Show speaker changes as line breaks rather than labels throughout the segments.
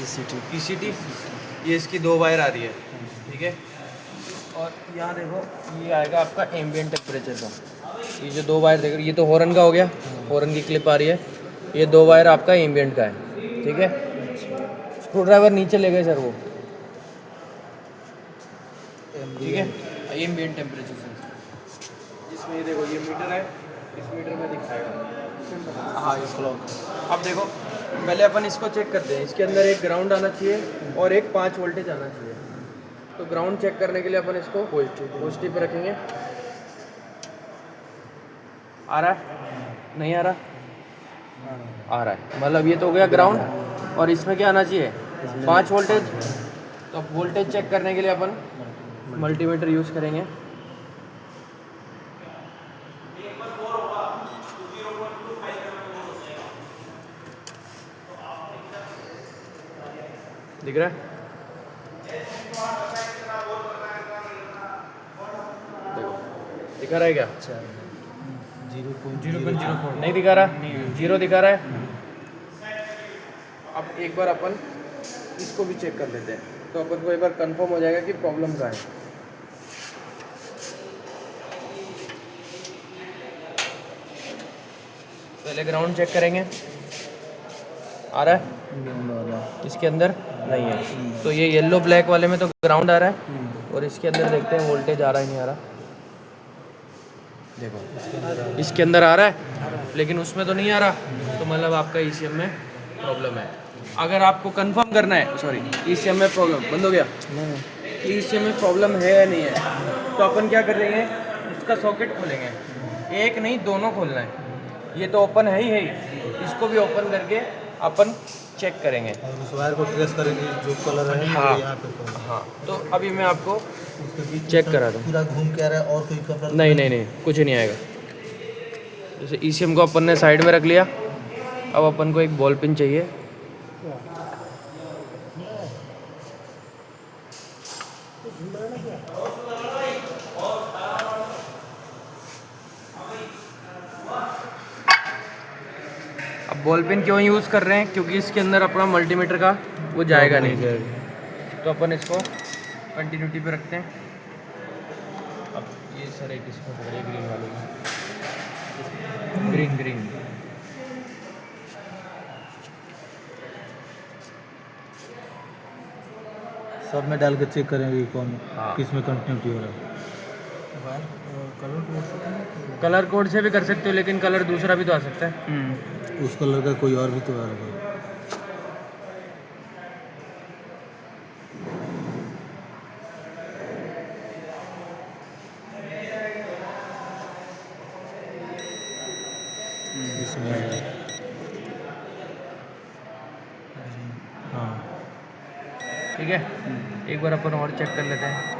PCT, ये इसकी 2 wire आ रही है, ठीक है। और यहाँ देखो ये आएगा आपका एम्बिएंट टेम्परेचर का, ये जो 2 वायर देखो, ये तो हॉर्न का हो गया, हॉर्न की क्लिप आ रही है, ये 2 वायर आपका एम्बिएंट का है, ठीक है। स्क्रू ड्राइवर नीचे ले गए सर वो, ठीक है। एम्बिएंट टेम्परेचर सेंसर, जिसमें ये देखो ये मीटर है, इस मीटर में दिखाएगा, हाँ इस क्लॉक। अब देखो पहले अपन इसको चेक करते हैं, इसके अंदर एक ग्राउंड आना चाहिए और एक 5 वोल्टेज आना चाहिए। तो ग्राउंड चेक करने के लिए अपन इसको पॉजिटिव पे रखेंगे। आ रहा है, नहीं आ रहा, आ रहा है, मतलब ये तो हो गया ग्राउंड। और इसमें क्या आना चाहिए, 5 वोल्टेज। तो अब वोल्टेज चेक करने के लिए अपन मल्टीमीटर यूज़ करेंगे। दिख रहा है, देखो दिखा रहा है क्या, 0.04 नहीं दिखा रहा, 0 दिखा रहा है। अब एक बार अपन इसको भी चेक कर लेते हैं, तो अपन को एक बार कंफर्म हो जाएगा कि प्रॉब्लम कहाँ है। पहले ग्राउंड चेक करेंगे, आ रहा है, इसके अंदर नहीं है। तो ये येलो ब्लैक वाले में तो ग्राउंड आ रहा है, और इसके अंदर देखते हैं वोल्टेज आ रहा है नहीं आ रहा। देखो इसके अंदर आ रहा है, लेकिन उसमें तो नहीं आ रहा, तो मतलब आपका ECM में प्रॉब्लम है। अगर आपको कंफर्म करना है, सॉरी ECM में प्रॉब्लम बंद हो गया, ECM में प्रॉब्लम है या नहीं है, तो अपन क्या करेंगे, इसका सॉकेट खोलेंगे, एक नहीं दोनों खोलना है। ये तो ओपन है ही, इसको भी ओपन करके अपन चेक करेंगे
और उस वायर को ट्रेस करेंगे जो कलर है।
हाँ
यहाँ पे
हाँ। तो अभी मैं आपको चेक करा दूँ,
पूरा घूम के आ रहा है और कोई कलर
नहीं कुछ नहीं आएगा। जैसे ECM को अपन ने साइड में रख लिया, अब अपन को एक बॉल पिन चाहिए। अब बॉल पिन क्यों यूज़ कर रहे हैं, क्योंकि इसके अंदर अपना मल्टीमीटर का वो जाएगा नहीं, तो अपन इसको कंटिन्यूटी पे रखते हैं। अब ये सर एक इसको पकड़िए, ग्रीन वाले ग्रीन
सब में डाल के चेक करेंगे कि कौन
हाँ।
किस में कंटिन्यूटी हो रहा है।
कलर कोड से भी कर सकते हो, लेकिन कलर दूसरा भी तो आ सकता है।
उस कलर का कोई और भी तो आ रहा है। इसमें हाँ
ठीक है, एक बार अपन और चेक कर लेते हैं।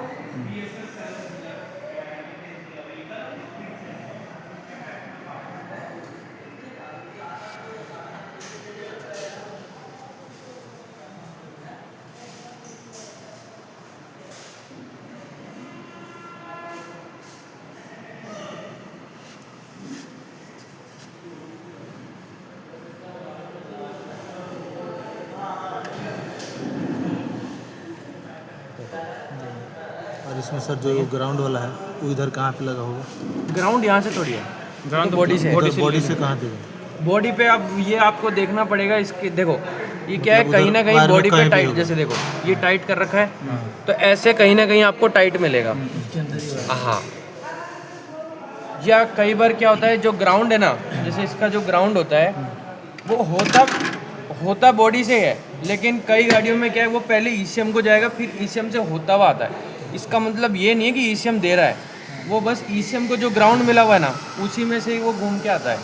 और इसमें सर जो ग्राउंड वाला है वो इधर कहाँ पे लगा होगा?
ग्राउंड यहाँ से थोड़ी है, ग्राउंड बॉडी से,
बॉडी से कहाँ देगा?
बॉडी पे। अब ये आपको देखना पड़ेगा, इसके देखो ये क्या है,
मतलब
कहीं ना
उधर
कहीं
वायर में
बॉडी पे
कहीं भी
टाइट,
होगा।
जैसे देखो ये टाइट कर रखा है, तो ऐसे कहीं ना कहीं आपको टाइट मिलेगा। हाँ, या कई बार क्या होता है, जो ग्राउंड है ना, जैसे इसका जो ग्राउंड होता है वो होता बॉडी से है, लेकिन कई गाड़ियों में क्या है, वो पहले ECM को जाएगा, फिर ECM से होता हुआ आता है। इसका मतलब ये नहीं है कि ECM दे रहा है, वो बस ECM को जो ग्राउंड मिला हुआ है ना, उसी में से ही वो घूम के आता है।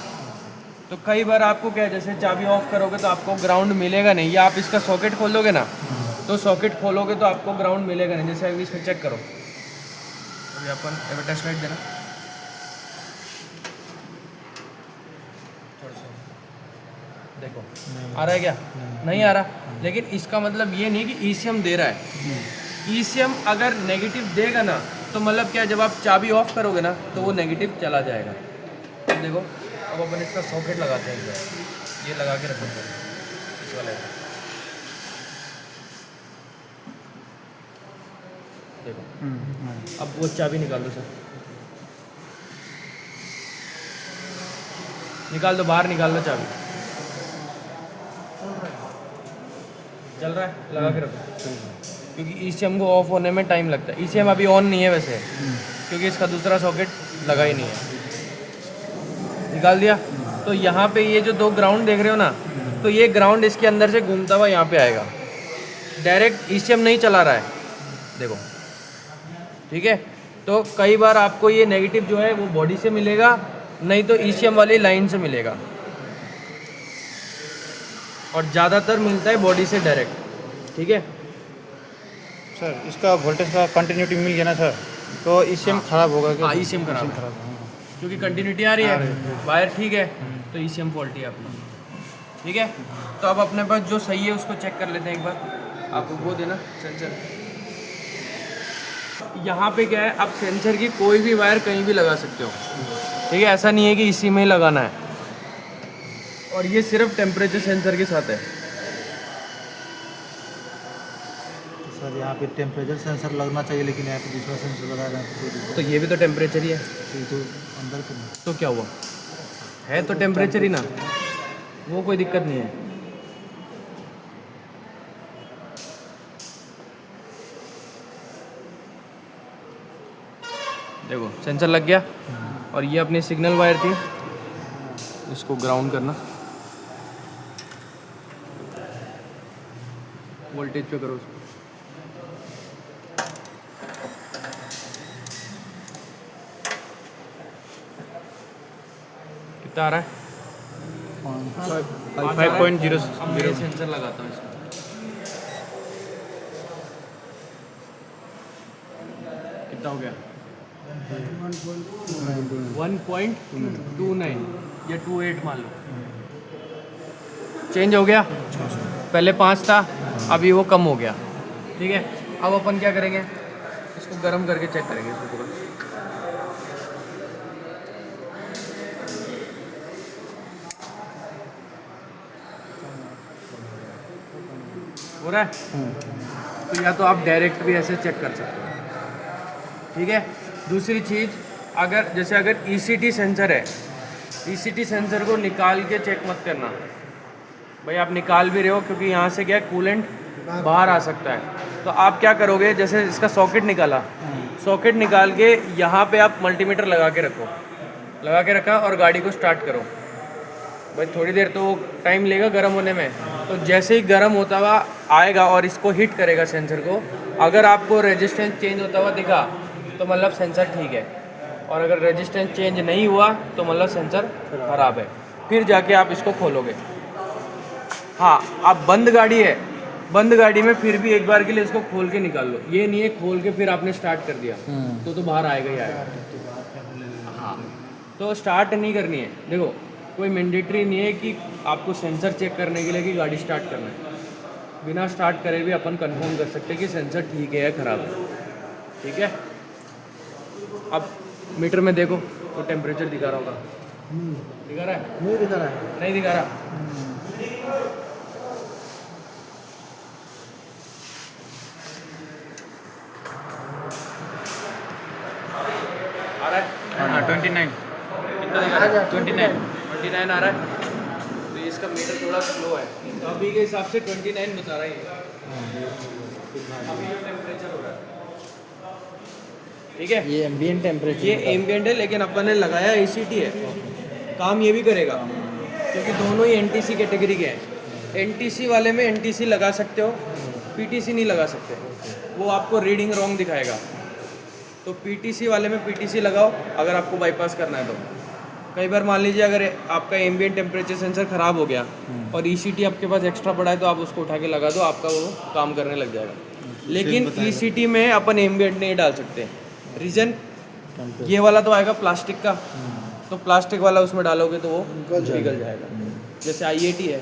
तो कई बार आपको क्या है, जैसे चाबी ऑफ करोगे तो आपको ग्राउंड मिलेगा नहीं, या आप इसका सॉकेट खोलोगे ना, तो सॉकेट खोलोगे तो आपको ग्राउंड मिलेगा नहीं। जैसे अभी इसमें चेक करो, अभी अपन टेस्ट लाइट देना, देखो आ रहा है क्या, नहीं आ रहा, लेकिन इसका मतलब ये नहीं कि ECM दे रहा है। ECM अगर नेगेटिव देगा ना, तो मतलब क्या, जब आप चाबी ऑफ करोगे ना, तो वो नेगेटिव चला जाएगा। अब देखो, अब अपन इसका सॉकेट लगाते हैं, ये लगा के रखेंगे इस वाले, देखो अब वो चाबी निकाल दो सर, निकाल दो, बाहर निकाल लो चाबी। चल रहा है, लगा के रखो, क्योंकि ईसीएम को ऑफ होने में टाइम लगता है। ईसीएम अभी ऑन नहीं है वैसे, क्योंकि इसका दूसरा सॉकेट लगा ही नहीं है। निकाल दिया। तो यहाँ पे ये जो 2 ग्राउंड देख रहे हो ना, तो ये ग्राउंड इसके अंदर से घूमता हुआ यहाँ पे आएगा, डायरेक्ट ईसीएम नहीं चला रहा है, देखो, ठीक है। तो कई बार आपको ये नेगेटिव जो है वो बॉडी से मिलेगा, नहीं तो ईसीएम वाली लाइन से मिलेगा, और ज़्यादातर मिलता है बॉडी से डायरेक्ट, ठीक है।
सर इसका वोल्टेज का कंटिन्यूटी मिल गया ना सर, तो ईसीएम खराब होगा क्या?
हाँ, ईसीएम खराब है, क्योंकि कंटिन्यूटी आ रही है, वायर ठीक है, तो ईसीएम फॉल्टी है अपना, ठीक है। तो अब अपने पास जो सही है उसको चेक कर लेते हैं एक बार। आपको वो देना सेंसर, यहाँ पे क्या है, आप सेंसर की कोई भी वायर कहीं भी लगा सकते हो, ठीक है। ऐसा नहीं है कि इसी में ही लगाना है, और ये सिर्फ टेम्परेचर सेंसर के साथ है।
सर यहाँ पे टेम्परेचर सेंसर लगना चाहिए, लेकिन यहाँ पे दूसरा सेंसर लगा रहे हैं,
तो ये भी तो टेम्परेचर ही है,
तो अंदर के नहीं।
तो क्या हुआ, है तो टेम्परेचर ही ना, वो कोई दिक्कत नहीं है। देखो सेंसर लग गया, और ये अपनी सिग्नल वायर थी, इसको ग्राउंड करना, वोल्टेज पे करो उसको। कितना आ रहा है?
5.0।
अब मैं ये सेंसर लगाता हूँ इसमें, कितना हो गया? 1.29 या 28 मान लो, चेंज हो गया। पहले 5 था, अभी वो कम हो गया, ठीक है। अब अपन क्या करेंगे, इसको गर्म करके चेक करेंगे इसको पूरा। हो रहा है? तो या तो आप डायरेक्ट भी ऐसे चेक कर सकते हो, ठीक है। दूसरी चीज़, अगर ECT सेंसर है, ECT सेंसर को निकाल के चेक मत करना भाई, आप निकाल भी रहे हो, क्योंकि यहाँ से क्या है, कूलेंट बाहर आ सकता है। तो आप क्या करोगे, जैसे इसका सॉकेट निकाला, सॉकेट निकाल के यहाँ पे आप मल्टीमीटर लगा के रखो, लगा के रखा, और गाड़ी को स्टार्ट करो। भाई थोड़ी देर तो टाइम लेगा गर्म होने में, तो जैसे ही गर्म होता हुआ आएगा और इसको हिट करेगा सेंसर को, अगर आपको रेजिस्टेंस चेंज होता हुआ दिखा तो मतलब सेंसर ठीक है, और अगर रेजिस्टेंस चेंज नहीं हुआ तो मतलब सेंसर खराब है। फिर जाके आप इसको खोलोगे। हाँ, आप बंद गाड़ी है, बंद गाड़ी में फिर भी एक बार के लिए इसको खोल के निकाल लो, ये नहीं है खोल के फिर आपने स्टार्ट कर दिया तो बाहर आएगा ही आएगा। हाँ, तो स्टार्ट नहीं करनी है। देखो कोई मैंडेटरी नहीं है कि आपको सेंसर चेक करने के लिए कि गाड़ी स्टार्ट करना है, बिना स्टार्ट करे भी अपन कंफर्म कर सकते हैं कि सेंसर ठीक है या ख़राब है, ठीक है। अब मीटर में देखो तो टेम्परेचर दिखा रहा होगा, दिखा रहा है?
नहीं दिखा रहा है,
नहीं दिखा रहा। आ रहा है
29।
कितना दिखा रहा है? 29 आ रहा है। तो इसका मीटर थोड़ा स्लो है, तो अभी के हिसाब से 29 बता रहा है अभी जो टेम्परेचर हो रहा है, ठीक है।
ये एम्बिएंट टेम्परेचर,
ये एम्बिएंट है, लेकिन अपन ने लगाया ECT है, काम ये भी करेगा, क्योंकि दोनों ही NTC कैटेगरी के हैं। NTC वाले में NTC लगा सकते हो, PTC नहीं लगा सकते, वो आपको रीडिंग रॉन्ग दिखाएगा। तो PTC वाले में PTC लगाओ अगर आपको बाईपास करना है तो। कई बार मान लीजिए अगर आपका एम्बिएंट टेम्परेचर सेंसर ख़राब हो गया और ECT आपके पास एक्स्ट्रा पड़ा है, तो आप उसको उठा के लगा दो, आपका वो काम करने लग जाएगा। लेकिन ECT में अपन एम्बिएंट नहीं डाल सकते। रीज़न, ये वाला तो आएगा प्लास्टिक का, तो प्लास्टिक वाला उसमें डालोगे तो वो पिघल जाएगा। जैसे IAT है,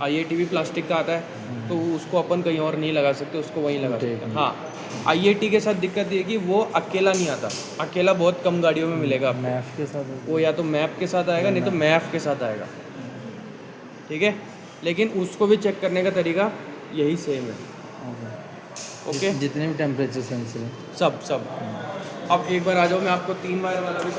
IAT भी प्लास्टिक का आता है, तो उसको अपन कहीं और नहीं लगा सकते, उसको वहीं लगा सकते हैं। हाँ, IAT के साथ दिक्कत ये कि वो अकेला नहीं आता, अकेला बहुत कम गाड़ियों में मिलेगा आपको।
मैप के साथ
वो या तो मैप के साथ आएगा, नहीं तो मैफ के साथ आएगा, ठीक है। लेकिन उसको भी चेक करने का तरीका यही सेम है। ओके
जितने भी टेम्परेचर सेंसर हैं
सब सब अब एक बार आ जाओ मैं आपको 3 वायर वाला भी